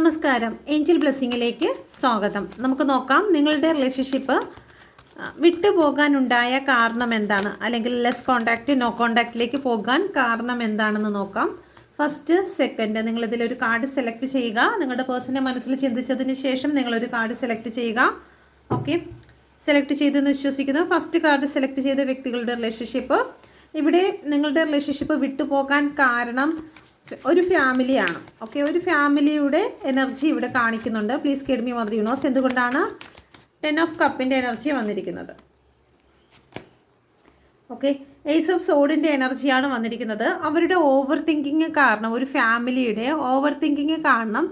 നമസ്കാരം, ഏഞ്ചൽ ബ്ലെസ്സിങ്ങിലേക്ക് സ്വാഗതം. നമുക്ക് നോക്കാം നിങ്ങളുടെ റിലേഷൻഷിപ്പ് വിട്ടുപോകാനുണ്ടായ കാരണം എന്താണ്, അല്ലെങ്കിൽ ലെസ് കോണ്ടാക്റ്റ് നോ കോണ്ടാക്റ്റിലേക്ക് പോകാൻ കാരണം എന്താണെന്ന് നോക്കാം. ഫസ്റ്റ് സെക്കൻഡ് നിങ്ങളിതിലൊരു കാർഡ് സെലക്ട് ചെയ്യുക. നിങ്ങളുടെ പേഴ്സണെ മനസ്സിൽ ചിന്തിച്ചതിന് ശേഷം നിങ്ങളൊരു കാർഡ് സെലക്ട് ചെയ്യുക. ഓക്കെ, സെലക്ട് ചെയ്തെന്ന് വിശ്വസിക്കുന്നു. ഫസ്റ്റ് കാർഡ് സെലക്ട് ചെയ്ത വ്യക്തികളുടെ റിലേഷൻഷിപ്പ്, ഇവിടെ നിങ്ങളുടെ റിലേഷൻഷിപ്പ് വിട്ടുപോകാൻ കാരണം ഒരു ഫാമിലിയാണ്. ഓക്കെ, ഒരു ഫാമിലിയുടെ എനർജി ഇവിടെ കാണിക്കുന്നുണ്ട്. Please guide me mother universe. എന്തുകൊണ്ടാണ് 10 ഓഫ് കപ്പിൻ്റെ എനർജി വന്നിരിക്കുന്നത്? ഓക്കെ, ഏസ് ഓഫ് സോഡിൻ്റെ എനർജിയാണ് വന്നിരിക്കുന്നത്. അവരുടെ ഓവർ തിങ്കിങ് കാരണം, ഒരു ഫാമിലിയുടെ ഓവർ തിങ്കിങ് കാരണം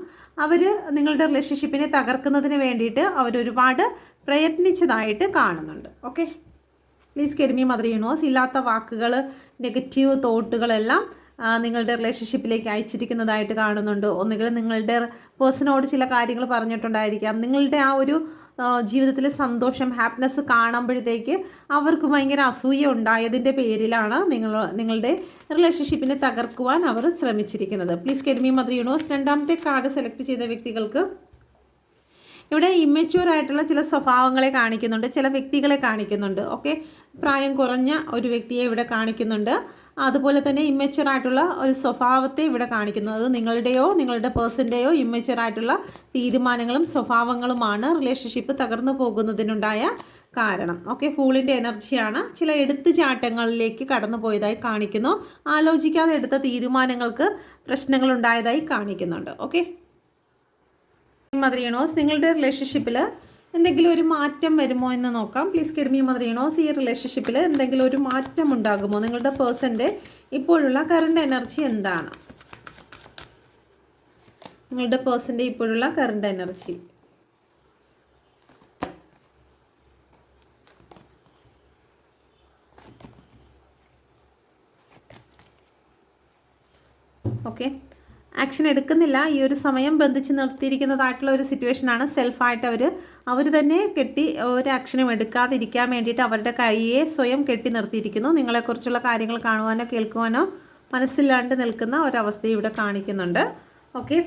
അവർ നിങ്ങളുടെ റിലേഷൻഷിപ്പിനെ തകർക്കുന്നതിന് വേണ്ടിയിട്ട് അവരൊരുപാട് പ്രയത്നിച്ചതായിട്ട് കാണുന്നുണ്ട്. Okay, please guide me mother universe. ഇല്ലാത്ത വാക്കുകൾ, നെഗറ്റീവ് തോട്ടുകളെല്ലാം നിങ്ങളുടെ റിലേഷൻഷിപ്പിലേക്ക് അയച്ചിരിക്കുന്നതായിട്ട് കാണുന്നുണ്ട്. ഒന്നുകിൽ നിങ്ങളുടെ പേഴ്സണോട് ചില കാര്യങ്ങൾ പറഞ്ഞിട്ടുണ്ടായിരിക്കാം. നിങ്ങളുടെ ആ ഒരു ജീവിതത്തിലെ സന്തോഷം, ഹാപ്പിനെസ് കാണുമ്പോഴത്തേക്ക് അവർക്ക് ഭയങ്കര അസൂയ ഉണ്ടായതിൻ്റെ പേരിലാണ് നിങ്ങളുടെ റിലേഷൻഷിപ്പിനെ തകർക്കുവാൻ അവർ ശ്രമിച്ചിരിക്കുന്നത്. Please guide me mother universe. രണ്ടാമത്തെ കാർഡ് സെലക്ട് ചെയ്ത വ്യക്തികൾക്ക് ഇവിടെ ഇമ്മച്യൂർ ആയിട്ടുള്ള ചില സ്വഭാവങ്ങളെ കാണിക്കുന്നുണ്ട്, ചില വ്യക്തികളെ കാണിക്കുന്നുണ്ട്. ഓക്കെ, പ്രായം കുറഞ്ഞ ഒരു വ്യക്തിയെ ഇവിടെ കാണിക്കുന്നുണ്ട്. അതുപോലെ തന്നെ ഇമ്മച്യൂർ ആയിട്ടുള്ള ഒരു സ്വഭാവത്തെ ഇവിടെ കാണിക്കുന്നു. അത് നിങ്ങളുടെയോ നിങ്ങളുടെ പേഴ്സൻ്റെയോ ഇമ്മച്യൂർ ആയിട്ടുള്ള തീരുമാനങ്ങളും സ്വഭാവങ്ങളുമാണ് റിലേഷൻഷിപ്പ് തകർന്നു പോകുന്നതിനുണ്ടായ കാരണം. ഓക്കെ, ഫൂളിൻ്റെ എനർജിയാണ്. ചില എടുത്തുചാട്ടങ്ങളിലേക്ക് കടന്നു പോയതായി കാണിക്കുന്നു. ആലോചിക്കാതെ എടുത്ത തീരുമാനങ്ങൾക്ക് പ്രശ്നങ്ങളുണ്ടായതായി കാണിക്കുന്നുണ്ട്. ഓക്കെ മദർ യൂണിവേഴ്സ്, നിങ്ങളുടെ റിലേഷൻഷിപ്പിൽ എന്തെങ്കിലും ഒരു മാറ്റം വരുമോ എന്ന് നോക്കാം. Please guide me mother universe. ഈ റിലേഷൻഷിപ്പിൽ എന്തെങ്കിലും ഒരു മാറ്റം ഉണ്ടാകുമോ? നിങ്ങളുടെ പേഴ്സൻ്റെ ഇപ്പോഴുള്ള കറണ്ട് എനർജി എന്താണ്? നിങ്ങളുടെ പേഴ്സൻ്റെ ഇപ്പോഴുള്ള കറണ്ട് എനർജി. ഓക്കെ, ആക്ഷൻ എടുക്കുന്നില്ല. ഈ ഒരു സമയം ബന്ധിച്ച് നിർത്തിയിരിക്കുന്നതായിട്ടുള്ള ഒരു സിറ്റുവേഷനാണ്. സെൽഫായിട്ട് അവർ തന്നെ കെട്ടി ഒരു ആക്ഷനും എടുക്കാതിരിക്കാൻ വേണ്ടിയിട്ട് അവരുടെ കൈയെ സ്വയം കെട്ടി നിർത്തിയിരിക്കുന്നു. നിങ്ങളെക്കുറിച്ചുള്ള കാര്യങ്ങൾ കാണുവാനോ കേൾക്കുവാനോ മനസ്സില്ലാണ്ട് നിൽക്കുന്ന ഒരവസ്ഥ ഇവിടെ കാണിക്കുന്നുണ്ട്. ഓക്കെ,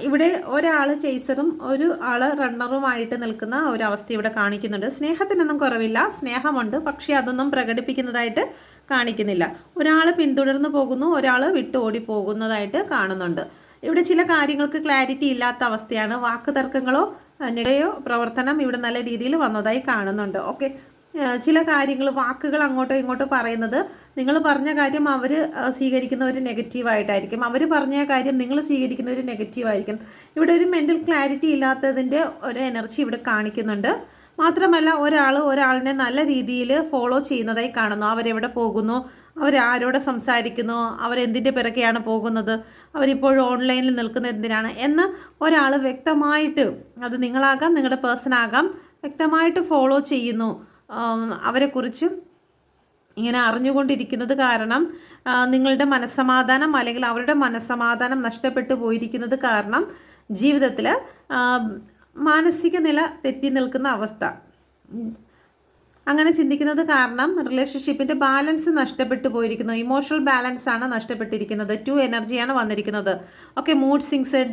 ഇവിടെ ഒരാൾ ചേസറും ഒരു ആൾ റണ്ണറുമായിട്ട് നിൽക്കുന്ന ഒരവസ്ഥ ഇവിടെ കാണിക്കുന്നുണ്ട്. സ്നേഹത്തിനൊന്നും കുറവില്ല, സ്നേഹമുണ്ട്, പക്ഷേ അതൊന്നും പ്രകടിപ്പിക്കുന്നതായിട്ട് കാണിക്കുന്നില്ല. ഒരാൾ പിന്തുടർന്ന് പോകുന്നു, ഒരാൾ വിട്ട് ഓടി പോകുന്നതായിട്ട് കാണുന്നുണ്ട്. ഇവിടെ ചില കാര്യങ്ങൾക്ക് ക്ലാരിറ്റി ഇല്ലാത്ത അവസ്ഥയാണ്. വാക്ക് തർക്കങ്ങളോ നെഗയോ പ്രവർത്തനം ഇവിടെ നല്ല രീതിയിൽ വന്നതായി കാണുന്നുണ്ട്. ഓക്കെ, ചില കാര്യങ്ങൾ, വാക്കുകൾ അങ്ങോട്ടോ ഇങ്ങോട്ടോ പറയുന്നത്, നിങ്ങൾ പറഞ്ഞ കാര്യം അവർ സ്വീകരിക്കുന്ന ഒരു നെഗറ്റീവായിട്ടായിരിക്കും, അവർ പറഞ്ഞ കാര്യം നിങ്ങൾ സ്വീകരിക്കുന്ന ഒരു നെഗറ്റീവായിരിക്കും. ഇവിടെ ഒരു മെൻ്റൽ ക്ലാരിറ്റി ഇല്ലാത്തതിൻ്റെ ഒരു എനർജി ഇവിടെ കാണിക്കുന്നുണ്ട്. മാത്രമല്ല ഒരാളിനെ നല്ല രീതിയിൽ ഫോളോ ചെയ്യുന്നതായി കാണുന്നു. അവരെവിടെ പോകുന്നു, അവരാരോടെ സംസാരിക്കുന്നു, അവരെന്തിൻ്റെ പിറകെയാണ് പോകുന്നത്, അവരിപ്പോഴും ഓൺലൈനിൽ നിൽക്കുന്നത് എന്തിനാണ് എന്ന് ഒരാൾ വ്യക്തമായിട്ട്, അത് നിങ്ങളാകാം നിങ്ങളുടെ പേഴ്സണാകാം, വ്യക്തമായിട്ട് ഫോളോ ചെയ്യുന്നു. അവരെക്കുറിച്ച് ഇങ്ങനെ അറിഞ്ഞുകൊണ്ടിരിക്കുന്നത് കാരണം നിങ്ങളുടെ മനസ്സമാധാനം, അല്ലെങ്കിൽ അവരുടെ മനസ്സമാധാനം നഷ്ടപ്പെട്ടു പോയിരിക്കുന്നത് കാരണം ജീവിതത്തിൽ മാനസിക നില തെറ്റി നിൽക്കുന്ന അവസ്ഥ. അങ്ങനെ ചിന്തിക്കുന്നത് കാരണം റിലേഷൻഷിപ്പിൻ്റെ ബാലൻസ് നഷ്ടപ്പെട്ടു പോയിരിക്കുന്നു. ഇമോഷണൽ ബാലൻസ് ആണ് നഷ്ടപ്പെട്ടിരിക്കുന്നത്. 2 എനർജിയാണ് വന്നിരിക്കുന്നത്. Okay, mood swings,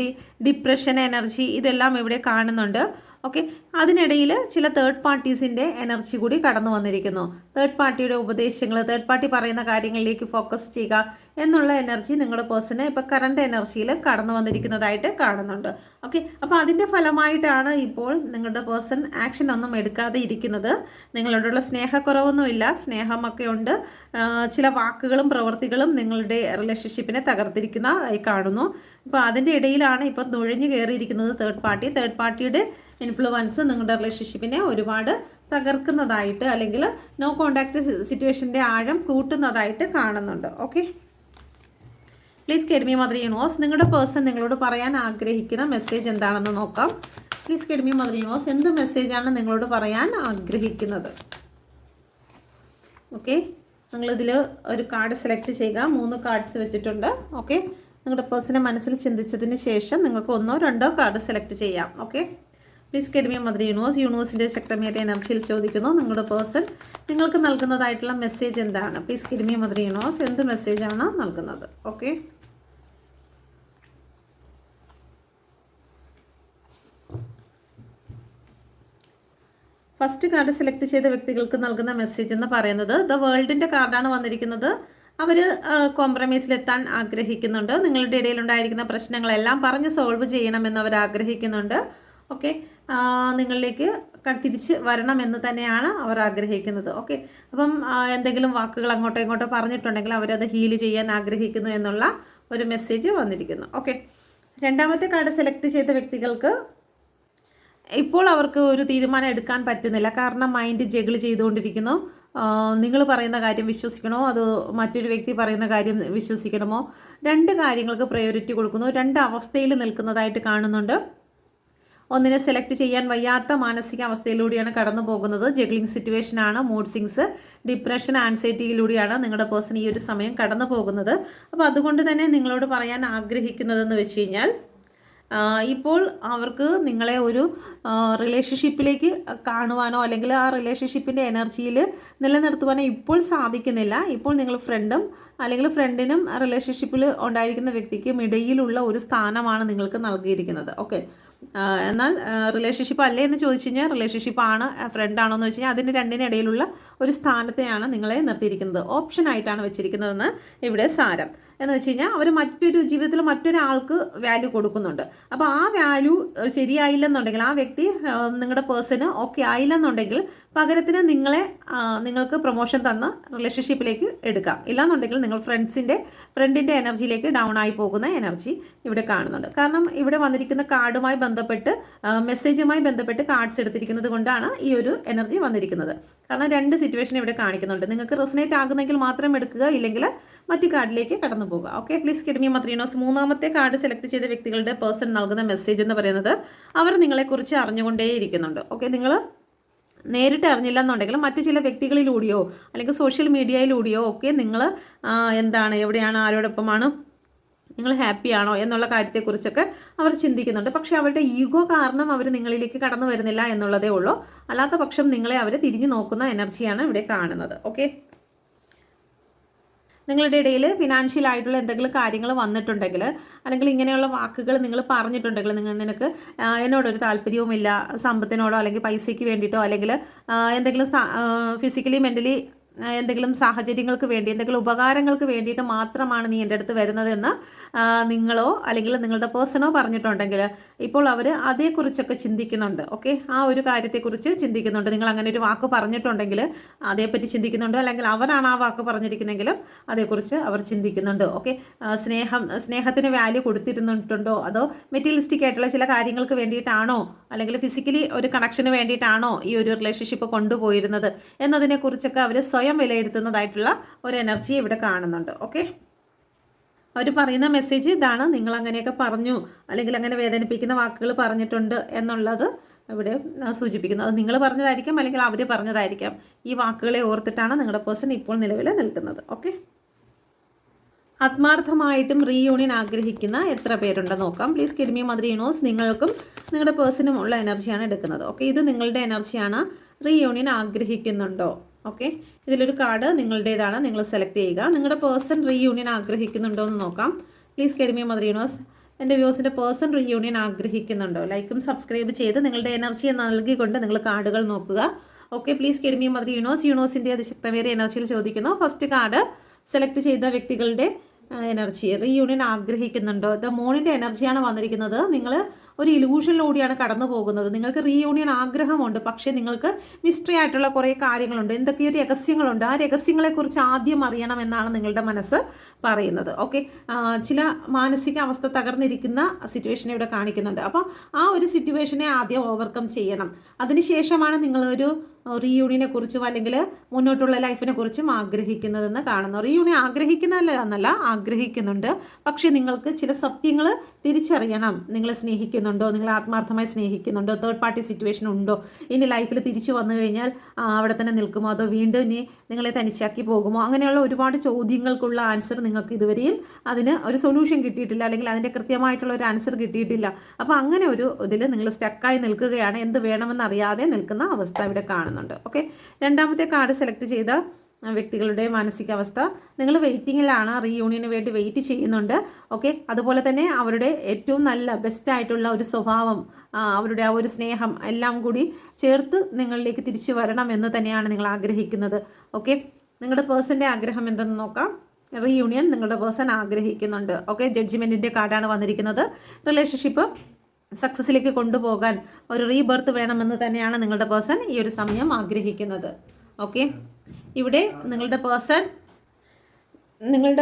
depression energy ഇതെല്ലാം ഇവിടെ കാണുന്നുണ്ട്. ഓക്കെ, അതിനിടയിൽ ചില തേർഡ് പാർട്ടീസിൻ്റെ എനർജി കൂടി കടന്നു വന്നിരിക്കുന്നു. തേർഡ് പാർട്ടിയുടെ ഉപദേശങ്ങൾ, തേർഡ് പാർട്ടി പറയുന്ന കാര്യങ്ങളിലേക്ക് ഫോക്കസ് ചെയ്യുക എന്നുള്ള എനർജി നിങ്ങളുടെ പേഴ്സണ് ഇപ്പോൾ കറണ്ട് എനർജിയിൽ കടന്നു വന്നിരിക്കുന്നതായിട്ട് കാണുന്നുണ്ട്. ഓക്കെ, അപ്പോൾ അതിൻ്റെ ഫലമായിട്ടാണ് ഇപ്പോൾ നിങ്ങളുടെ പേഴ്സൺ ആക്ഷൻ ഒന്നും എടുക്കാതെ ഇരിക്കുന്നത്. നിങ്ങളോടുള്ള സ്നേഹക്കുറവൊന്നുമില്ല, സ്നേഹമൊക്കെ ഉണ്ട്. ചില വാക്കുകളും പ്രവൃത്തികളും നിങ്ങളുടെ റിലേഷൻഷിപ്പിനെ തകർത്തിരിക്കുന്നതായി കാണുന്നു. ഇപ്പോൾ അതിൻ്റെ ഇടയിലാണ് ഇപ്പോൾ നുഴഞ്ഞു കയറിയിരിക്കുന്നത് തേർഡ് പാർട്ടി. തേർഡ് പാർട്ടിയുടെ ഇൻഫ്ലുവൻസ് നിങ്ങളുടെ റിലേഷൻഷിപ്പിനെ ഒരുപാട് തകർക്കുന്നതായിട്ട്, അല്ലെങ്കിൽ നോ കോണ്ടാക്റ്റ് സിറ്റുവേഷൻ്റെ ആഴം കൂട്ടുന്നതായിട്ട് കാണുന്നുണ്ട്. Okay, please guide me mother universe. നിങ്ങളുടെ പേഴ്സൺ നിങ്ങളോട് പറയാൻ ആഗ്രഹിക്കുന്ന മെസ്സേജ് എന്താണെന്ന് നോക്കാം. പ്ലീസ് ഗൈഡ് മീ മദർ യൂണിവേഴ്സ്. എന്ത് മെസ്സേജാണ് നിങ്ങളോട് പറയാൻ ആഗ്രഹിക്കുന്നത്? ഓക്കെ, നിങ്ങളിതിൽ ഒരു കാർഡ് സെലക്ട് ചെയ്യുക. 3 കാർഡ്സ് വെച്ചിട്ടുണ്ട്. ഓക്കെ, നിങ്ങളുടെ പേഴ്സണെ മനസ്സിൽ ചിന്തിച്ചതിന് ശേഷം നിങ്ങൾക്ക് 1ഓ 2ഓ കാർഡ് സെലക്ട് ചെയ്യാം. Okay, please guide me mother universe. യൂണിവേഴ്സിൻ്റെ ശക്തമേറിയ എനർജിയിൽ ചോദിക്കുന്നു, നിങ്ങളുടെ പേഴ്സൺ നിങ്ങൾക്ക് നൽകുന്നതായിട്ടുള്ള മെസ്സേജ് എന്താണ്? പ്ലീസ് ഗൈഡ് മീ മദർ യൂണിവേഴ്സ്. എന്ത് മെസ്സേജാണ് നൽകുന്നത്? ഓക്കെ, ഫസ്റ്റ് കാർഡ് സെലക്ട് ചെയ്ത വ്യക്തികൾക്ക് നൽകുന്ന മെസ്സേജ് എന്ന് പറയുന്നത് ദ വേൾഡിൻ്റെ കാർഡാണ് വന്നിരിക്കുന്നത്. അവർ കോംപ്രമൈസിലെത്താൻ ആഗ്രഹിക്കുന്നുണ്ട്. നിങ്ങളുടെ ഇടയിലുണ്ടായിരിക്കുന്ന പ്രശ്നങ്ങളെല്ലാം പറഞ്ഞ് സോൾവ് ചെയ്യണമെന്ന് അവർ ആഗ്രഹിക്കുന്നുണ്ട്. ഓക്കെ, നിങ്ങളിലേക്ക് തിരിച്ച് വരണമെന്ന് തന്നെയാണ് അവർ ആഗ്രഹിക്കുന്നത്. ഓക്കെ, അപ്പം എന്തെങ്കിലും വാക്കുകൾ അങ്ങോട്ടോ ഇങ്ങോട്ടോ പറഞ്ഞിട്ടുണ്ടെങ്കിൽ അവരത് ഹീൽ ചെയ്യാൻ ആഗ്രഹിക്കുന്നു എന്നുള്ള ഒരു മെസ്സേജ് വന്നിരിക്കുന്നു. ഓക്കെ, രണ്ടാമത്തെ കാർഡ് സെലക്ട് ചെയ്ത വ്യക്തികൾക്ക് ഇപ്പോൾ അവർക്ക് ഒരു തീരുമാനം എടുക്കാൻ പറ്റുന്നില്ല. കാരണം മൈൻഡ് ജഗിൾ ചെയ്തുകൊണ്ടിരിക്കുന്നു. നിങ്ങൾ പറയുന്ന കാര്യം വിശ്വസിക്കണോ അതോ മറ്റൊരു വ്യക്തി പറയുന്ന കാര്യം വിശ്വസിക്കണമോ? രണ്ട് കാര്യങ്ങൾക്ക് പ്രയോറിറ്റി കൊടുക്കുന്നു. രണ്ട് അവസ്ഥയിൽ നിൽക്കുന്നതായിട്ട് കാണുന്നുണ്ട്. ഒന്നിനെ സെലക്ട് ചെയ്യാൻ വയ്യാത്ത മാനസികാവസ്ഥയിലൂടെയാണ് കടന്നു പോകുന്നത്. ജഗ്ലിംഗ് സിറ്റുവേഷനാണ്. മൂഡ് സ്വിങ്സ്, ഡിപ്രഷൻ, ആൻസൈറ്റിയിലൂടെയാണ് നിങ്ങളുടെ പേഴ്സൺ ഈ ഒരു സമയം കടന്നു പോകുന്നത്. അപ്പോൾ അതുകൊണ്ട് തന്നെ നിങ്ങളോട് പറയാൻ ആഗ്രഹിക്കുന്നതെന്ന് വെച്ച് കഴിഞ്ഞാൽ ഇപ്പോൾ അവർക്ക് നിങ്ങളെ ഒരു റിലേഷൻഷിപ്പിലേക്ക് കാണുവാനോ അല്ലെങ്കിൽ ആ റിലേഷൻഷിപ്പിൻ്റെ എനർജിയിൽ നിലനിർത്തുവാനോ ഇപ്പോൾ സാധിക്കുന്നില്ല. ഇപ്പോൾ നിങ്ങൾ ഫ്രണ്ടും അല്ലെങ്കിൽ ഫ്രണ്ടിനും റിലേഷൻഷിപ്പിൽ ഉണ്ടായിരിക്കുന്ന വ്യക്തിക്കും ഇടയിലുള്ള ഒരു സ്ഥാനമാണ് നിങ്ങൾക്ക് നൽകിയിരിക്കുന്നത്. ഓക്കെ, എന്നാൽ റിലേഷൻഷിപ്പ് അല്ലേ എന്ന് ചോദിച്ചു കഴിഞ്ഞാൽ റിലേഷൻഷിപ്പാണ്, ഫ്രണ്ടാണോ എന്ന് വെച്ച് കഴിഞ്ഞാൽ അതിൻ്റെ രണ്ടിനിടയിലുള്ള ഒരു സ്ഥാനത്തെയാണ് നിങ്ങളെ നിർത്തിയിരിക്കുന്നത്. ഓപ്ഷനായിട്ടാണ് വെച്ചിരിക്കുന്നതെന്ന് ഇവിടെ സാരം. എന്ന് വെച്ച് കഴിഞ്ഞാൽ അവർ മറ്റൊരു ജീവിതത്തിൽ മറ്റൊരാൾക്ക് വാല്യൂ കൊടുക്കുന്നുണ്ട്. അപ്പോൾ ആ വാല്യൂ ശരിയായില്ലെന്നുണ്ടെങ്കിൽ, ആ വ്യക്തി നിങ്ങളുടെ പേഴ്സണ് ഓക്കെ ആയില്ലെന്നുണ്ടെങ്കിൽ പകരത്തിന് നിങ്ങൾക്ക് പ്രൊമോഷൻ തന്ന റിലേഷൻഷിപ്പിലേക്ക് എടുക്കാം. ഇല്ലാന്നുണ്ടെങ്കിൽ നിങ്ങൾ ഫ്രണ്ടിൻ്റെ എനർജിയിലേക്ക് ഡൗൺ ആയി പോകുന്ന എനർജി ഇവിടെ കാണുന്നുണ്ട്. കാരണം ഇവിടെ വന്നിരിക്കുന്ന കാർഡുമായി ബന്ധപ്പെട്ട് മെസ്സേജുമായി ബന്ധപ്പെട്ട് കാർഡ്സ് എടുത്തിരിക്കുന്നത് കൊണ്ടാണ് ഈ ഒരു എനർജി വന്നിരിക്കുന്നത്. കാരണം രണ്ട് സിറ്റുവേഷൻ ഇവിടെ കാണിക്കുന്നുണ്ട്. നിങ്ങൾക്ക് റെസനേറ്റ് ആകുന്നെങ്കിൽ മാത്രം എടുക്കുക, ഇല്ലെങ്കിൽ മറ്റു കാർഡിലേക്ക് കടന്നു പോകുക. Okay, please guide me mother universe. മൂന്നാമത്തെ കാർഡ് സെലക്ട് ചെയ്ത വ്യക്തികളുടെ പേഴ്സൺ നൽകുന്ന മെസ്സേജ് എന്ന് പറയുന്നത് അവർ നിങ്ങളെക്കുറിച്ച് അറിഞ്ഞുകൊണ്ടേയിരിക്കുന്നുണ്ട്. ഓക്കെ, നിങ്ങൾ നേരിട്ട് അറിഞ്ഞില്ലെന്നുണ്ടെങ്കിലും മറ്റു ചില വ്യക്തികളിലൂടെയോ അല്ലെങ്കിൽ സോഷ്യൽ മീഡിയയിലൂടെയോ ഒക്കെ നിങ്ങൾ എവിടെയാണ്, ആരോടൊപ്പമാണ്, നിങ്ങൾ ഹാപ്പിയാണോ എന്നുള്ള കാര്യത്തെക്കുറിച്ചൊക്കെ അവർ ചിന്തിക്കുന്നുണ്ട്. പക്ഷേ അവരുടെ ഈഗോ കാരണം അവർ നിങ്ങളിലേക്ക് കടന്നു വരുന്നില്ല എന്നുള്ളതേ ഉള്ളൂ. അല്ലാത്ത പക്ഷം നിങ്ങളെ അവർ തിരിഞ്ഞു നോക്കുന്ന എനർജിയാണ് ഇവിടെ കാണുന്നത്. ഓക്കെ, നിങ്ങളുടെ ഇടയിൽ ഫിനാൻഷ്യൽ ആയിട്ടുള്ള എന്തെങ്കിലും കാര്യങ്ങൾ വന്നിട്ടുണ്ടെങ്കിൽ അല്ലെങ്കിൽ ഇങ്ങനെയുള്ള വാക്കുകൾ നിങ്ങൾ പറഞ്ഞിട്ടുണ്ടെങ്കിൽ, നിനക്ക് എന്നോടൊരു താല്പര്യവുമില്ല, സമ്പത്തിനോടോ അല്ലെങ്കിൽ പൈസയ്ക്ക് വേണ്ടിയിട്ടോ അല്ലെങ്കിൽ എന്തെങ്കിലും ഫിസിക്കലി മെൻ്റലി എന്തെങ്കിലും സാഹചര്യങ്ങൾക്ക് വേണ്ടി എന്തെങ്കിലും ഉപകാരങ്ങൾക്ക് വേണ്ടിയിട്ട് മാത്രമാണ് നീ എൻ്റെ അടുത്ത് വരുന്നതെന്ന് നിങ്ങളോ അല്ലെങ്കിൽ നിങ്ങളുടെ പേഴ്സണോ പറഞ്ഞിട്ടുണ്ടെങ്കിൽ ഇപ്പോൾ അവർ അതേക്കുറിച്ചൊക്കെ ചിന്തിക്കുന്നുണ്ട്. ഓക്കെ, ആ ഒരു കാര്യത്തെക്കുറിച്ച് ചിന്തിക്കുന്നുണ്ട്. നിങ്ങൾ അങ്ങനെ ഒരു വാക്ക് പറഞ്ഞിട്ടുണ്ടെങ്കിൽ അതേപ്പറ്റി ചിന്തിക്കുന്നുണ്ട്. അല്ലെങ്കിൽ അവരാണ് ആ വാക്ക് പറഞ്ഞിരിക്കുന്നെങ്കിലും അതേക്കുറിച്ച് അവർ ചിന്തിക്കുന്നുണ്ട്. ഓക്കെ, സ്നേഹത്തിന് വാല്യൂ കൊടുത്തിരുന്നിട്ടുണ്ടോ അതോ മെറ്റീരിയലിസ്റ്റിക് ആയിട്ടുള്ള ചില കാര്യങ്ങൾക്ക് വേണ്ടിയിട്ടാണോ അല്ലെങ്കിൽ ഫിസിക്കലി ഒരു കണക്ഷന് വേണ്ടിയിട്ടാണോ ഈ ഒരു റിലേഷൻഷിപ്പ് കൊണ്ടുപോയിരുന്നത് എന്നതിനെക്കുറിച്ചൊക്കെ അവർ സ്വയം വിലയിരുത്തുന്നതായിട്ടുള്ള ഒരു എനർജി ഇവിടെ കാണുന്നുണ്ട്. ഓക്കെ, അവർ പറയുന്ന മെസ്സേജ് ഇതാണ്: നിങ്ങൾ അങ്ങനെയൊക്കെ പറഞ്ഞു അല്ലെങ്കിൽ അങ്ങനെ വേദനിപ്പിക്കുന്ന വാക്കുകൾ പറഞ്ഞിട്ടുണ്ട് എന്നുള്ളത് ഇവിടെ സൂചിപ്പിക്കുന്നു. അത് നിങ്ങൾ പറഞ്ഞതായിരിക്കാം അല്ലെങ്കിൽ അവർ പറഞ്ഞതായിരിക്കാം. ഈ വാക്കുകളെ ഓർത്തിട്ടാണ് നിങ്ങളുടെ പേഴ്സൺ ഇപ്പോൾ നിലവിൽ നിൽക്കുന്നത്. ഓക്കെ, ആത്മാർത്ഥമായിട്ടും റീയൂണിയൻ ആഗ്രഹിക്കുന്ന എത്ര പേരുണ്ടെന്ന് നോക്കാം. Please guide me mother universe. നിങ്ങൾക്കും നിങ്ങളുടെ പേഴ്സണും ഉള്ള എനർജിയാണ് എടുക്കുന്നത്. ഓക്കെ, ഇത് നിങ്ങളുടെ എനർജിയാണ്. റീയൂണിയൻ ആഗ്രഹിക്കുന്നുണ്ടോ? ഓക്കെ, ഇതിലൊരു കാർഡ് നിങ്ങളുടേതാണ്, നിങ്ങൾ സെലക്ട് ചെയ്യുക. നിങ്ങളുടെ പേഴ്സൺ റീയൂണിയൻ ആഗ്രഹിക്കുന്നുണ്ടോ എന്ന് നോക്കാം. Please guide me mother universe. എൻ്റെ വ്യൂസിൻ്റെ പേഴ്സൺ റീയൂണിയൻ ആഗ്രഹിക്കുന്നുണ്ടോ? ലൈക്കും സബ്സ്ക്രൈബ് ചെയ്ത് നിങ്ങളുടെ എനർജി നൽകിക്കൊണ്ട് നിങ്ങൾ കാർഡുകൾ നോക്കുക. Okay, please guide me mother universe. യൂണിവേഴ്സിൻ്റെ അതിശക്തമേറിയ എനർജിയിൽ ചോദിക്കുന്നു. ഫസ്റ്റ് കാർഡ് സെലക്ട് ചെയ്ത വ്യക്തികളുടെ എനർജി റീയൂണിയൻ ആഗ്രഹിക്കുന്നുണ്ടോ? ദ മൂണിൻ്റെ എനർജിയാണ് വന്നിരിക്കുന്നത്. നിങ്ങൾ ഒരു ഇലൂഷനിലൂടെയാണ് കടന്നു പോകുന്നത്. നിങ്ങൾക്ക് റീയൂണിയൻ ആഗ്രഹമുണ്ട്, പക്ഷേ നിങ്ങൾക്ക് മിസ്റ്ററി ആയിട്ടുള്ള കുറേ കാര്യങ്ങളുണ്ട്, എന്തൊക്കെയോ രഹസ്യങ്ങളുണ്ട്. ആ രഹസ്യങ്ങളെക്കുറിച്ച് ആദ്യം അറിയണം എന്നാണ് നിങ്ങളുടെ മനസ്സ് പറയുന്നത്. ഓക്കെ, ചില മാനസിക അവസ്ഥ തകർന്നിരിക്കുന്ന സിറ്റുവേഷൻ ഇവിടെ കാണിക്കുന്നുണ്ട്. അപ്പോൾ ആ ഒരു സിറ്റുവേഷനെ ആദ്യം ഓവർകം ചെയ്യണം. അതിനുശേഷമാണ് നിങ്ങളൊരു റീയൂണിയനെ കുറിച്ചും അല്ലെങ്കിൽ മുന്നോട്ടുള്ള ലൈഫിനെ കുറിച്ചും ആഗ്രഹിക്കുന്നതെന്ന് കാണുന്നു. റീയൂണിയൻ ആഗ്രഹിക്കുന്നതല്ല, ആഗ്രഹിക്കുന്നുണ്ട്. പക്ഷേ നിങ്ങൾക്ക് ചില സത്യങ്ങൾ തിരിച്ചറിയണം. നിങ്ങളെ സ്നേഹിക്കുന്നുണ്ടോ, നിങ്ങൾ ആത്മാർത്ഥമായി സ്നേഹിക്കുന്നുണ്ടോ, തേർഡ് പാർട്ടി സിറ്റുവേഷൻ ഉണ്ടോ, ഇനി ലൈഫിൽ തിരിച്ചു വന്നു കഴിഞ്ഞാൽ അവിടെ തന്നെ നിൽക്കുമോ അതോ വീണ്ടും ഇനി നിങ്ങളെ തനിച്ചാക്കി പോകുമോ, അങ്ങനെയുള്ള ഒരുപാട് ചോദ്യങ്ങൾക്കുള്ള ആൻസർ നിങ്ങൾക്ക് ഇതുവരെയും അതിന് ഒരു സൊല്യൂഷൻ കിട്ടിയിട്ടില്ല അല്ലെങ്കിൽ അതിൻ്റെ കൃത്യമായിട്ടുള്ള ഒരു ആൻസർ കിട്ടിയിട്ടില്ല. അപ്പോൾ അങ്ങനെ ഒരു ഇതിൽ നിങ്ങൾ സ്റ്റക്കായി നിൽക്കുകയാണ്, എന്ത് വേണമെന്നറിയാതെ നിൽക്കുന്ന അവസ്ഥ ഇവിടെ കാണുന്നുണ്ട്. ഓക്കെ, രണ്ടാമത്തെ കാർഡ് സെലക്ട് ചെയ്ത വ്യക്തികളുടെ മാനസികാവസ്ഥ. നിങ്ങൾ വെയിറ്റിങ്ങിലാണ്, റീയൂണിയന് വേണ്ടി വെയിറ്റ് ചെയ്യുന്നുണ്ട്. ഓക്കെ, അതുപോലെ തന്നെ അവരുടെ ഏറ്റവും നല്ല ബെസ്റ്റായിട്ടുള്ള ഒരു സ്വഭാവം, അവരുടെ ആ ഒരു സ്നേഹം എല്ലാം കൂടി ചേർത്ത് നിങ്ങളിലേക്ക് തിരിച്ചു വരണം എന്ന് തന്നെയാണ് നിങ്ങൾ ആഗ്രഹിക്കുന്നത്. ഓക്കെ, നിങ്ങളുടെ പേഴ്സൻ്റെ ആഗ്രഹം എന്തെന്ന് നോക്കാം. റീയൂണിയൻ നിങ്ങളുടെ പേഴ്സൺ ആഗ്രഹിക്കുന്നുണ്ട്. ഓക്കെ, ജഡ്ജ്മെൻറ്റിൻ്റെ കാർഡാണ് വന്നിരിക്കുന്നത്. റിലേഷൻഷിപ്പ് സക്സസ്സിലേക്ക് കൊണ്ടുപോകാൻ ഒരു റീബർത്ത് വേണമെന്ന് തന്നെയാണ് നിങ്ങളുടെ പേഴ്സൺ ഈ ഒരു സമയം ആഗ്രഹിക്കുന്നത്. ഓക്കെ, ഇവിടെ നിങ്ങളുടെ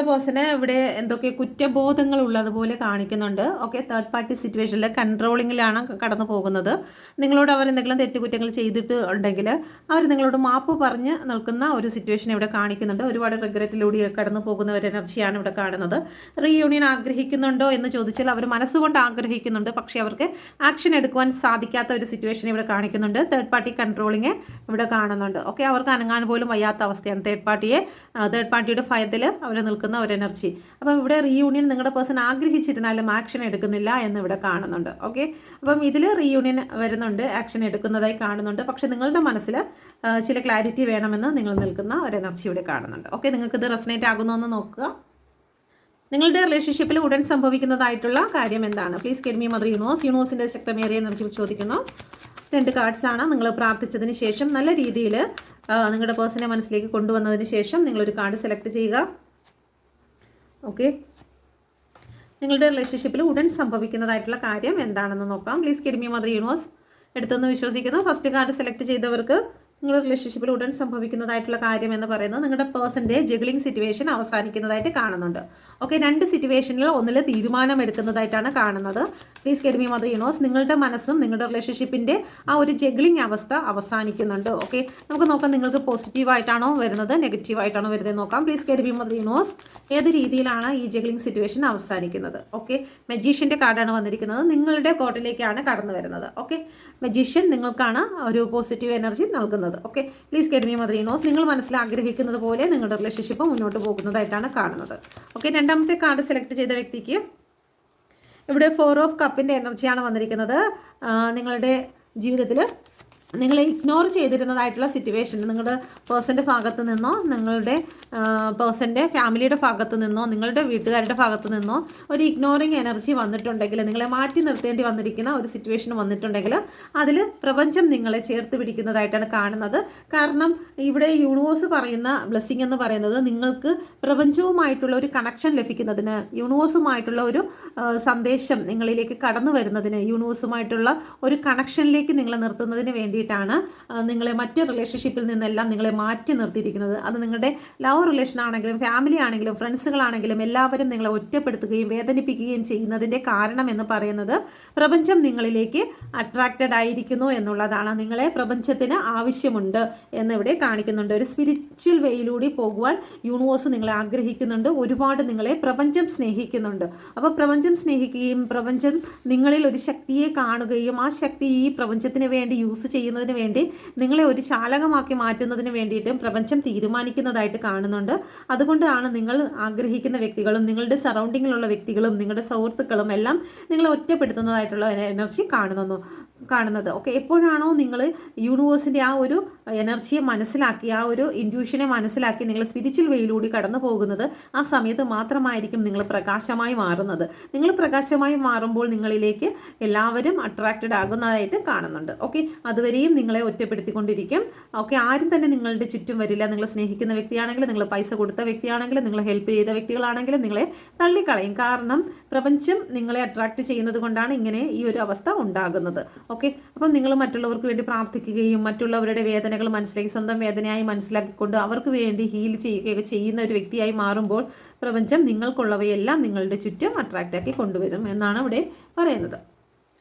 പേഴ്സണ് ഇവിടെ എന്തൊക്കെ കുറ്റബോധങ്ങൾ ഉള്ളതുപോലെ കാണിക്കുന്നുണ്ട്. ഓക്കെ, തേർഡ് പാർട്ടി സിറ്റുവേഷനിൽ കൺട്രോളിങ്ങിലാണ് കടന്നു പോകുന്നത്. നിങ്ങളോട് അവർ എന്തെങ്കിലും തെറ്റുകുറ്റങ്ങൾ ചെയ്തിട്ട് ഉണ്ടെങ്കിൽ അവർ നിങ്ങളോട് മാപ്പ് പറഞ്ഞ് നിൽക്കുന്ന ഒരു സിറ്റുവേഷൻ ഇവിടെ കാണിക്കുന്നുണ്ട്. ഒരുപാട് റിഗ്രറ്റിലൂടെ കടന്നു പോകുന്ന ഒരു എനർജിയാണ് ഇവിടെ കാണുന്നത്. റീയൂണിയൻ ആഗ്രഹിക്കുന്നുണ്ടോ എന്ന് ചോദിച്ചാൽ അവർ മനസ്സുകൊണ്ട് ആഗ്രഹിക്കുന്നുണ്ട്, പക്ഷേ അവർക്ക് ആക്ഷൻ എടുക്കുവാൻ സാധിക്കാത്ത ഒരു സിറ്റുവേഷൻ ഇവിടെ കാണിക്കുന്നുണ്ട്. തേർഡ് പാർട്ടി കൺട്രോളിങ് ഇവിടെ കാണുന്നുണ്ട്. ഓക്കെ, അവർക്ക് അനങ്ങാൻ പോലും വയ്യാത്ത അവസ്ഥയാണ്. തേർഡ് പാർട്ടിയുടെ ഭയത്തിൽ അവർ നിൽക്കുന്ന ഒരു എനർജി. അപ്പോൾ ഇവിടെ റീയൂണിയൻ നിങ്ങളുടെ പേഴ്സൺ ആഗ്രഹിച്ചിരുന്നാലും ആക്ഷൻ എടുക്കുന്നില്ല എന്ന് ഇവിടെ കാണുന്നുണ്ട്. ഓക്കെ, അപ്പം ഇതിൽ റീയൂണിയൻ വരുന്നുണ്ട്, ആക്ഷൻ എടുക്കുന്നതായി കാണുന്നുണ്ട്. പക്ഷേ നിങ്ങളുടെ മനസ്സിൽ ചില ക്ലാരിറ്റി വേണമെന്ന് നിങ്ങൾ നിൽക്കുന്ന ഒരു എനർജി ഇവിടെ കാണുന്നുണ്ട്. ഓക്കെ, നിങ്ങൾക്കിത് റെസനേറ്റ് ആകുന്നു എന്ന് നോക്കുക. നിങ്ങളുടെ റിലേഷൻഷിപ്പിൽ ഉടൻ സംഭവിക്കുന്നതായിട്ടുള്ള കാര്യം എന്താണ്? പ്ലീസ് ഗെറ്റ് മീ മദർ യൂണിവേഴ്സിൻ്റെ ശക്തമേറിയ എനർജി ചോദിക്കുന്നു. 2 കാർഡ്സാണ്. നിങ്ങൾ പ്രാർത്ഥിച്ചതിന് ശേഷം നല്ല രീതിയിൽ നിങ്ങളുടെ പേഴ്സണെ മനസ്സിലേക്ക് കൊണ്ടുവന്നതിന് ശേഷം നിങ്ങളൊരു കാർഡ് സെലക്ട് ചെയ്യുക. ഓക്കെ, നിങ്ങളുടെ റിലേഷൻഷിപ്പിൽ ഉടൻ സംഭവിക്കുന്നതായിട്ടുള്ള കാര്യം എന്താണെന്ന് നോക്കാം. Please guide me mother universe. എടുത്തെന്ന് വിശ്വസിക്കുന്നു. ഫസ്റ്റ് കാർഡ് സെലക്ട് ചെയ്തവർക്ക് നിങ്ങളുടെ റിലേഷൻഷിപ്പിൽ ഉടൻ സംഭവിക്കുന്നതായിട്ടുള്ള കാര്യം എന്ന് പറയുന്നത് നിങ്ങളുടെ പേഴ്സൻ്റെ ജഗ്ലിംഗ് സിറ്റുവേഷൻ അവസാനിക്കുന്നതായിട്ട് കാണുന്നുണ്ട്. ഓക്കെ, 2 സിറ്റുവേഷനിൽ ഒന്നിൽ തീരുമാനം എടുക്കുന്നതായിട്ടാണ് കാണുന്നത്. Please guide me mother universe. നിങ്ങളുടെ മനസ്സും നിങ്ങളുടെ റിലേഷൻഷിപ്പിൻ്റെ ആ ഒരു ജഗ്ലിംഗ് അവസ്ഥ അവസാനിക്കുന്നുണ്ട്. ഓക്കെ, നമുക്ക് നോക്കാം നിങ്ങൾക്ക് പോസിറ്റീവായിട്ടാണോ വരുന്നത് നെഗറ്റീവായിട്ടാണോ വരുന്നത് നോക്കാം. Please guide me mother universe. ഏത് രീതിയിലാണ് ഈ ജഗ്ലിംഗ് സിറ്റുവേഷൻ അവസാനിക്കുന്നത്? ഓക്കെ, മജീഷ്യൻ്റെ കാർഡാണ് വന്നിരിക്കുന്നത്. നിങ്ങളുടെ കോർട്ടിലേക്കാണ് കടന്നു വരുന്നത്. ഓക്കെ, മജീഷ്യൻ നിങ്ങൾക്കാണ് ഒരു പോസിറ്റീവ് എനർജി നൽകുന്നത്. Okay, please guide me mother universe. നിങ്ങൾ മനസ്സിൽ ആഗ്രഹിക്കുന്നത് പോലെ നിങ്ങളുടെ റിലേഷൻഷിപ്പ് മുന്നോട്ട് പോകുന്നതായിട്ടാണ് കാണുന്നത്. ഓക്കെ, 2ാമത്തെ കാർഡ് സെലക്ട് ചെയ്ത വ്യക്തിക്ക് ഇവിടെ 4 ഓഫ് കപ്പിൻ്റെ എനർജിയാണ് വന്നിരിക്കുന്നത്. നിങ്ങളുടെ ജീവിതത്തിൽ നിങ്ങളെ ഇഗ്നോർ ചെയ്തിരുന്നതായിട്ടുള്ള സിറ്റുവേഷൻ നിങ്ങളുടെ പേഴ്സൻ്റെ ഭാഗത്ത് നിന്നോ നിങ്ങളുടെ പേഴ്സൻ്റെ ഫാമിലിയുടെ ഭാഗത്ത് നിന്നോ നിങ്ങളുടെ വീട്ടുകാരുടെ ഭാഗത്ത് നിന്നോ ഒരു ഇഗ്നോറിങ് എനർജി വന്നിട്ടുണ്ടെങ്കിൽ, നിങ്ങളെ മാറ്റി നിർത്തേണ്ടി വന്നിരിക്കുന്ന ഒരു സിറ്റുവേഷൻ വന്നിട്ടുണ്ടെങ്കിൽ അതിൽ പ്രപഞ്ചം നിങ്ങളെ ചേർത്ത് പിടിക്കുന്നതായിട്ടാണ് കാണുന്നത്. കാരണം ഇവിടെ യൂണിവേഴ്സ് പറയുന്ന ബ്ലെസ്സിങ് എന്ന് പറയുന്നത് നിങ്ങൾക്ക് പ്രപഞ്ചവുമായിട്ടുള്ള ഒരു കണക്ഷൻ ലഭിക്കുന്നതിന്, യൂണിവേഴ്സുമായിട്ടുള്ള ഒരു സന്ദേശം നിങ്ങളിലേക്ക് കടന്നു വരുന്നതിന്, യൂണിവേഴ്സുമായിട്ടുള്ള ഒരു കണക്ഷനിലേക്ക് നിങ്ങളെ നിർത്തുന്നതിന് വേണ്ടിയിട്ടാണ് നിങ്ങളെ മറ്റ് റിലേഷൻഷിപ്പിൽ നിന്നെല്ലാം നിങ്ങളെ മാറ്റി നിർത്തിയിരിക്കുന്നത്. അത് നിങ്ങളുടെ ലവ് റിലേഷൻ ആണെങ്കിലും ഫാമിലി ആണെങ്കിലും ഫ്രണ്ട്സുകളാണെങ്കിലും എല്ലാവരും നിങ്ങളെ ഒറ്റപ്പെടുത്തുകയും വേദനിപ്പിക്കുകയും ചെയ്യുന്നതിൻ്റെ കാരണം എന്ന് പറയുന്നത് പ്രപഞ്ചം നിങ്ങളിലേക്ക് അട്രാക്റ്റഡ് ആയിരിക്കുന്നു എന്നുള്ളതാണ്. നിങ്ങളെ പ്രപഞ്ചത്തിന് ആവശ്യമുണ്ട് എന്നിവിടെ കാണിക്കുന്നുണ്ട്. ഒരു സ്പിരിച്വൽ വേയിലൂടെ പോകുവാൻ യൂണിവേഴ്സ് നിങ്ങളെ ആഗ്രഹിക്കുന്നുണ്ട്. ഒരുപാട് നിങ്ങളെ പ്രപഞ്ചം സ്നേഹിക്കുന്നുണ്ട്. അപ്പോൾ പ്രപഞ്ചം സ്നേഹിക്കുകയും പ്രപഞ്ചം നിങ്ങളിൽ ഒരു ശക്തിയെ കാണുകയും ആ ശക്തി ഈ പ്രപഞ്ചത്തിന് വേണ്ടി യൂസ് ചെയ്യുന്നതിന് വേണ്ടി നിങ്ങളെ ഒരു ചാലകമാക്കി മാറ്റുന്നതിന് വേണ്ടിയിട്ടും പ്രപഞ്ചം തീരുമാനിക്കുന്നതായിട്ട് കാണുന്നുണ്ട്. അതുകൊണ്ടാണ് നിങ്ങൾ ആഗ്രഹിക്കുന്ന വ്യക്തികളും നിങ്ങളുടെ സറൗണ്ടിങ്ങിലുള്ള വ്യക്തികളും നിങ്ങളുടെ സുഹൃത്തുക്കളും എല്ലാം നിങ്ങളെ ഒറ്റപ്പെടുത്തുന്നതായിട്ടുള്ള എനർജി കാണുന്നത്. ഓക്കെ, എപ്പോഴാണോ നിങ്ങൾ യൂണിവേഴ്സിൻ്റെ ആ ഒരു എനർജിയെ മനസ്സിലാക്കി, ആ ഒരു ഇൻറ്റ്യൂഷനെ മനസ്സിലാക്കി നിങ്ങൾ സ്പിരിച്വൽ വേയിലൂടെ കടന്നു പോകുന്നത്, ആ സമയത്ത് മാത്രമായിരിക്കും നിങ്ങൾ പ്രകാശമായി മാറുന്നത്. നിങ്ങൾ പ്രകാശമായി മാറുമ്പോൾ നിങ്ങളിലേക്ക് എല്ലാവരും അട്രാക്റ്റഡ് ആകുന്നതായിട്ട് കാണുന്നുണ്ട്. ഓക്കെ, അതുവരെയും നിങ്ങളെ ഒറ്റപ്പെടുത്തിക്കൊണ്ടിരിക്കും. ഓക്കെ, ആരും തന്നെ നിങ്ങളുടെ ചുറ്റും വരില്ല. നിങ്ങൾ സ്നേഹിക്കുന്ന വ്യക്തിയാണെങ്കിലും, നിങ്ങൾ പൈസ കൊടുത്ത വ്യക്തിയാണെങ്കിലും, നിങ്ങൾ ഹെൽപ്പ് ചെയ്ത വ്യക്തികളാണെങ്കിലും നിങ്ങളെ തള്ളിക്കളയും. കാരണം പ്രപഞ്ചം നിങ്ങളെ അട്രാക്റ്റ് ചെയ്യുന്നത് കൊണ്ടാണ് ഇങ്ങനെ ഈ ഒരു അവസ്ഥ ഉണ്ടാകുന്നത്. ഓക്കെ, അപ്പം നിങ്ങൾ മറ്റുള്ളവർക്ക് വേണ്ടി പ്രാർത്ഥിക്കുകയും മറ്റുള്ളവരുടെ വേദനകൾ മനസ്സിലാക്കി സ്വന്തം വേദനയായി മനസ്സിലാക്കിക്കൊണ്ട് അവർക്ക് വേണ്ടി ഹീൽ ചെയ്യുകയൊക്കെ ചെയ്യുന്ന ഒരു വ്യക്തിയായി മാറുമ്പോൾ പ്രപഞ്ചം നിങ്ങൾക്കുള്ളവയെല്ലാം നിങ്ങളുടെ ചുറ്റും അട്രാക്റ്റാക്കി കൊണ്ടുവരും എന്നാണ് ഇവിടെ പറയുന്നത്.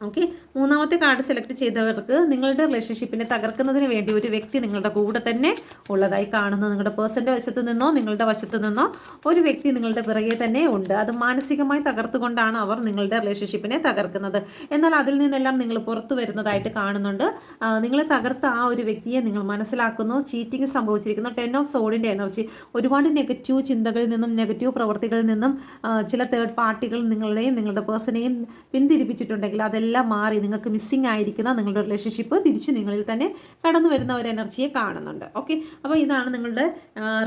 ഓക്കെ, 3ാമത്തെ കാർഡ് സെലക്ട് ചെയ്തവർക്ക് നിങ്ങളുടെ റിലേഷൻഷിപ്പിനെ തകർക്കുന്നതിന് വേണ്ടി ഒരു വ്യക്തി നിങ്ങളുടെ കൂടെ തന്നെ ഉള്ളതായി കാണുന്നു. നിങ്ങളുടെ പേഴ്സൻ്റെ വശത്ത് നിന്നോ നിങ്ങളുടെ വശത്ത് നിന്നോ ഒരു വ്യക്തി നിങ്ങളുടെ പിറകെ തന്നെ ഉണ്ട്. അത് മാനസികമായി തകർത്തുകൊണ്ടാണ് അവർ നിങ്ങളുടെ റിലേഷൻഷിപ്പിനെ തകർക്കുന്നത്. എന്നാൽ അതിൽ നിന്നെല്ലാം നിങ്ങൾ പുറത്തു വരുന്നതായിട്ട് കാണുന്നുണ്ട്. നിങ്ങളെ തകർത്ത ആ ഒരു വ്യക്തിയെ നിങ്ങൾ മനസ്സിലാക്കുന്നു. ചീറ്റിംഗ് സംഭവിച്ചിരിക്കുന്നു. 10 ഓഫ് സോഡിൻ്റെ എനർജി. ഒരുപാട് നെഗറ്റീവ് ചിന്തകളിൽ നിന്നും നെഗറ്റീവ് പ്രവർത്തികളിൽ നിന്നും ചില തേർഡ് പാർട്ടികൾ നിങ്ങളുടെയും നിങ്ങളുടെ പേഴ്സണെയും പിന്തിരിപ്പിച്ചിട്ടുണ്ടെങ്കിൽ അതെല്ലാം എല്ലാം മാറി നിങ്ങൾക്ക് മിസ്സിങ് ആയിരിക്കുന്ന നിങ്ങളുടെ റിലേഷൻഷിപ്പ് തിരിച്ച് നിങ്ങളിൽ തന്നെ കടന്നു വരുന്ന ഒരു എനർജിയെ കാണുന്നുണ്ട്. ഓക്കെ, അപ്പോൾ ഇതാണ് നിങ്ങളുടെ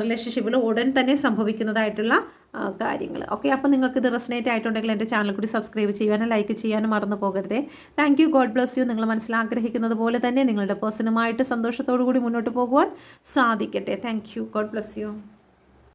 റിലേഷൻഷിപ്പിൽ ഉടൻ തന്നെ സംഭവിക്കുന്നതായിട്ടുള്ള കാര്യങ്ങൾ. ഓക്കെ, അപ്പോൾ നിങ്ങൾക്ക് ഇത് റെസനേറ്റ് ആയിട്ടുണ്ടെങ്കിൽ എൻ്റെ ചാനൽ കൂടി സബ്സ്ക്രൈബ് ചെയ്യാനും ലൈക്ക് ചെയ്യാനും മറന്നു പോകരുതേ. Thank you. God bless you. നിങ്ങൾ മനസ്സിലാഗ്രഹിക്കുന്നത് പോലെ തന്നെ നിങ്ങളുടെ പേഴ്സണുമായിട്ട് സന്തോഷത്തോടു കൂടി മുന്നോട്ട് പോകുവാൻ സാധിക്കട്ടെ. Thank you. God bless U.